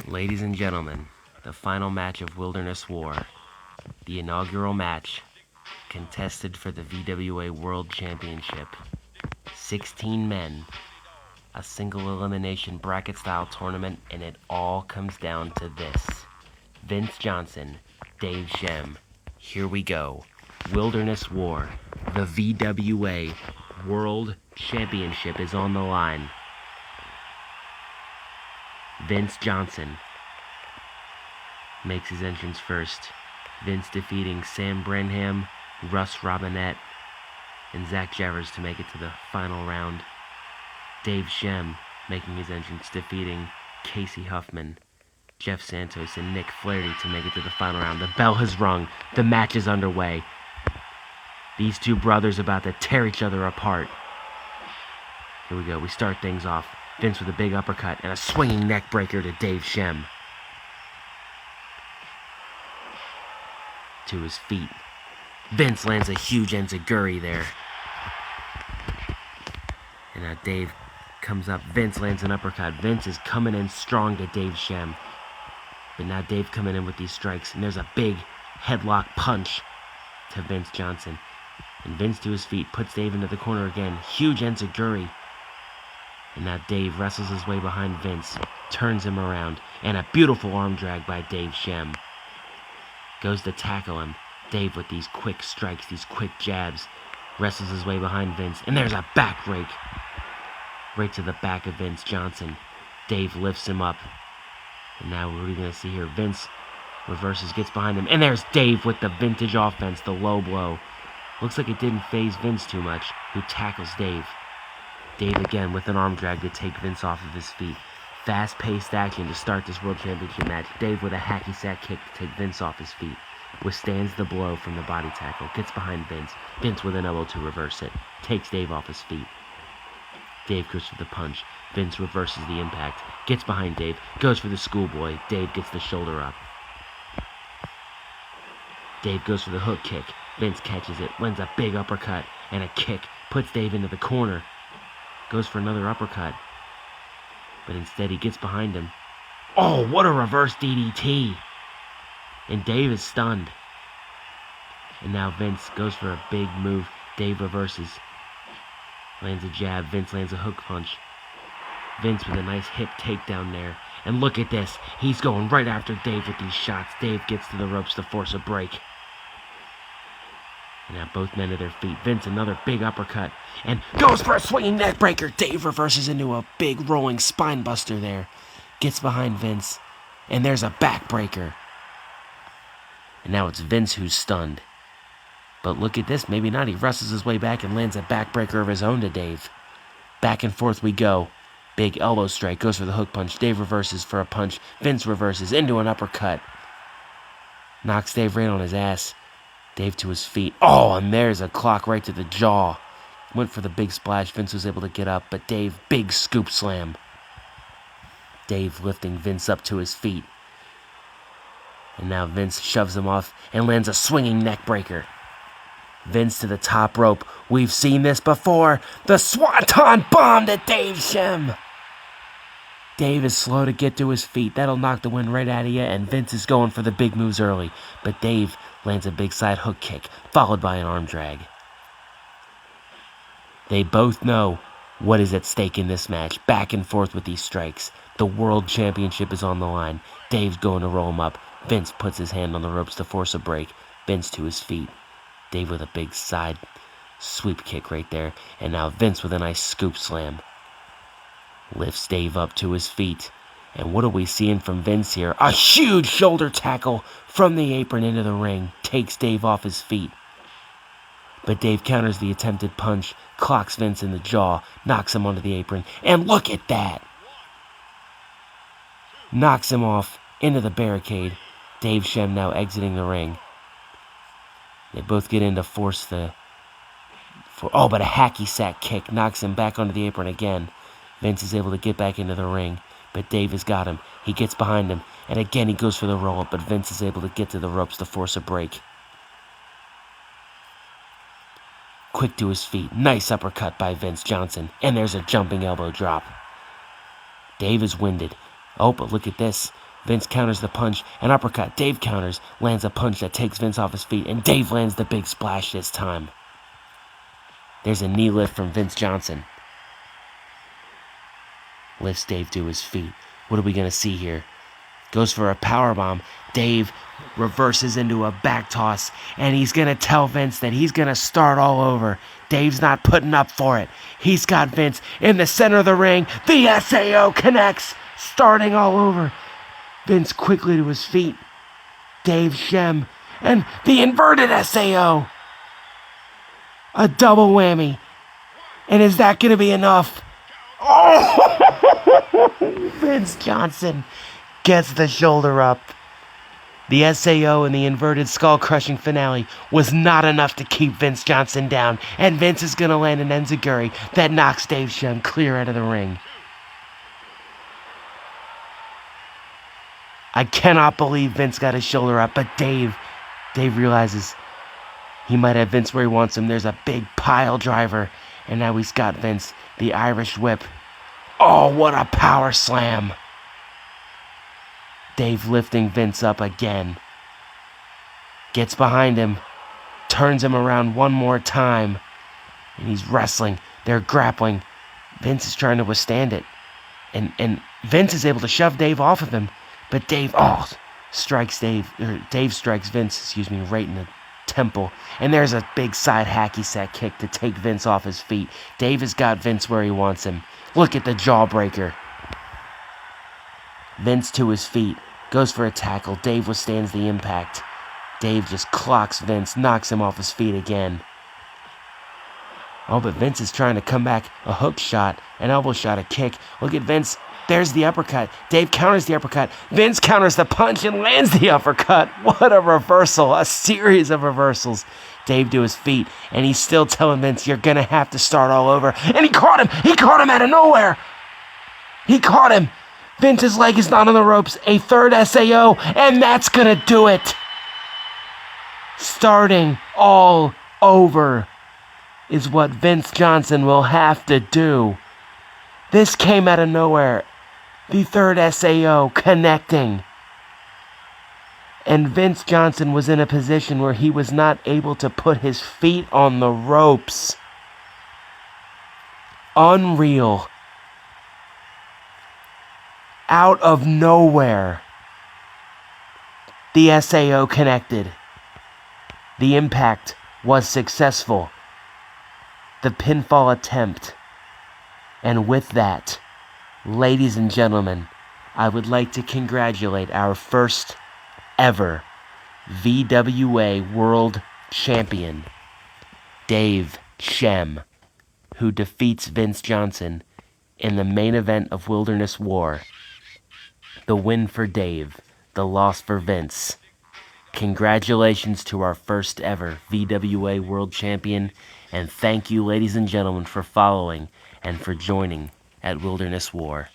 Ladies and gentlemen, the final match of Wilderness War, the inaugural match, contested for the VWA World Championship. 16 men, a single elimination bracket-style tournament, and it all comes down to this. Vince Johnson, Dave Schemm. Here we go. Wilderness War, the VWA World Championship is on the line. Vince Johnson makes his entrance first. Vince defeating Sam Brenham, Russ Robinette, and Zach Jeffers to make it to the final round. Dave Schemm making his entrance, defeating Casey Huffman, Jeff Santos, and Nick Flaherty to make it to the final round. The bell has rung. The match is underway. These two brothers about to tear each other apart. Here we go. We start things off. Vince with a big uppercut and a swinging neck breaker to Dave Schemm. To his feet. Vince lands a huge enziguri there. And now Dave comes up. Vince lands an uppercut. Vince is coming in strong to Dave Schemm. But now Dave coming in with these strikes. And there's a big headlock punch to Vince Johnson. And Vince to his feet, puts Dave into the corner again. Huge enziguri. And now Dave wrestles his way behind Vince, turns him around, and a beautiful arm drag by Dave Schemm. Goes to tackle him. Dave with these quick strikes, these quick jabs, wrestles his way behind Vince, and there's a back rake. Right to the back of Vince Johnson. Dave lifts him up. And now what are we going to see here? Vince reverses, gets behind him, and there's Dave with the vintage offense, the low blow. Looks like it didn't faze Vince too much, who tackles Dave. Dave again with an arm drag to take Vince off of his feet. Fast-paced action to start this World Championship match. Dave with a hacky sack kick to take Vince off his feet. Withstands the blow from the body tackle. Gets behind Vince. Vince with an elbow to reverse it. Takes Dave off his feet. Dave goes for the punch. Vince reverses the impact. Gets behind Dave. Goes for the schoolboy. Dave gets the shoulder up. Dave goes for the hook kick. Vince catches it. Lands a big uppercut and a kick. Puts Dave into the corner. Goes for another uppercut. But instead he gets behind him. Oh, what a reverse DDT. And Dave is stunned. And now Vince goes for a big move. Dave reverses. Lands a jab. Vince lands a hook punch. Vince with a nice hip takedown there. And look at this. He's going right after Dave with these shots. Dave gets to the ropes to force a break. And now both men to their feet. Vince another big uppercut. And goes for a swinging neck breaker. Dave reverses into a big rolling spine buster there. Gets behind Vince. And there's a backbreaker. And now it's Vince who's stunned. But look at this. Maybe not. He wrestles his way back and lands a backbreaker of his own to Dave. Back and forth we go. Big elbow strike. Goes for the hook punch. Dave reverses for a punch. Vince reverses into an uppercut. Knocks Dave right on his ass. Dave to his feet. Oh, and there's a clock right to the jaw. Went for the big splash. Vince was able to get up, but Dave, big scoop slam. Dave lifting Vince up to his feet. And now Vince shoves him off and lands a swinging neck breaker. Vince to the top rope. We've seen this before. The Swanton Bomb to Dave Schemm. Dave is slow to get to his feet. That'll knock the wind right out of you, and Vince is going for the big moves early. But Dave lands a big side hook kick, followed by an arm drag. They both know what is at stake in this match. Back and forth with these strikes. The World Championship is on the line. Dave's going to roll him up. Vince puts his hand on the ropes to force a break. Vince to his feet. Dave with a big side sweep kick right there. And now Vince with a nice scoop slam. Lifts Dave up to his feet. And what are we seeing from Vince here? A huge shoulder tackle from the apron into the ring. Takes Dave off his feet. But Dave counters the attempted punch. Clocks Vince in the jaw. Knocks him onto the apron. And look at that! Knocks him off into the barricade. Dave Schemm now exiting the ring. They both get in to force the... Oh, but a hacky sack kick knocks him back onto the apron again. Vince is able to get back into the ring, but Dave has got him. He gets behind him, and again he goes for the roll-up, but Vince is able to get to the ropes to force a break. Quick to his feet. Nice uppercut by Vince Johnson, and there's a jumping elbow drop. Dave is winded. Oh, but look at this. Vince counters the punch, an uppercut. Dave counters, lands a punch that takes Vince off his feet, and Dave lands the big splash this time. There's a knee lift from Vince Johnson. Lifts Dave to his feet. What are we going to see here? Goes for a powerbomb. Dave reverses into a back toss, and he's going to tell Vince that he's going to start all over. Dave's not putting up for it. He's got Vince in the center of the ring. The SAO connects, starting all over. Vince quickly to his feet. Dave Schemm, and the inverted SAO. A double whammy. And is that going to be enough? Oh! Vince Johnson gets the shoulder up. The SAO and the inverted skull-crushing finale was not enough to keep Vince Johnson down, and Vince is going to land an enziguri that knocks Dave Schemm clear out of the ring. I cannot believe Vince got his shoulder up, but Dave realizes he might have Vince where he wants him. There's a big pile driver, and now he's got Vince, the Irish whip. Oh, what a power slam. Dave lifting Vince up again. Gets behind him, turns him around one more time, and he's wrestling. They're grappling. Vince is trying to withstand it. And Vince is able to shove Dave off of him, but Dave strikes Vince, right in the temple. And there's a big side hacky sack kick to take Vince off his feet. Dave has got Vince where he wants him. Look at the jawbreaker. Vince to his feet. Goes for a tackle. Dave withstands the impact. Dave just clocks Vince, knocks him off his feet again. Oh, but Vince is trying to come back. A hook shot, an elbow shot, a kick. Look at Vince. There's the uppercut. Dave counters the uppercut. Vince counters the punch and lands the uppercut. What a reversal. A series of reversals. Dave to his feet, and he's still telling Vince, you're going to have to start all over. And he caught him. He caught him out of nowhere. He caught him. Vince's leg is not on the ropes. A third SAO, and that's going to do it. Starting all over is what Vince Johnson will have to do. This came out of nowhere. The third SAO connecting. And Vince Johnson was in a position where he was not able to put his feet on the ropes. Unreal. Out of nowhere, the SAO connected. The impact was successful. The pinfall attempt. And with that, ladies and gentlemen, I would like to congratulate our first ever VWA World Champion, Dave Schemm, who defeats Vince Johnson in the main event of Wilderness War. The win for Dave, the loss for Vince. Congratulations to our first ever VWA World Champion, and thank you, ladies and gentlemen, for following and for joining at Wilderness War.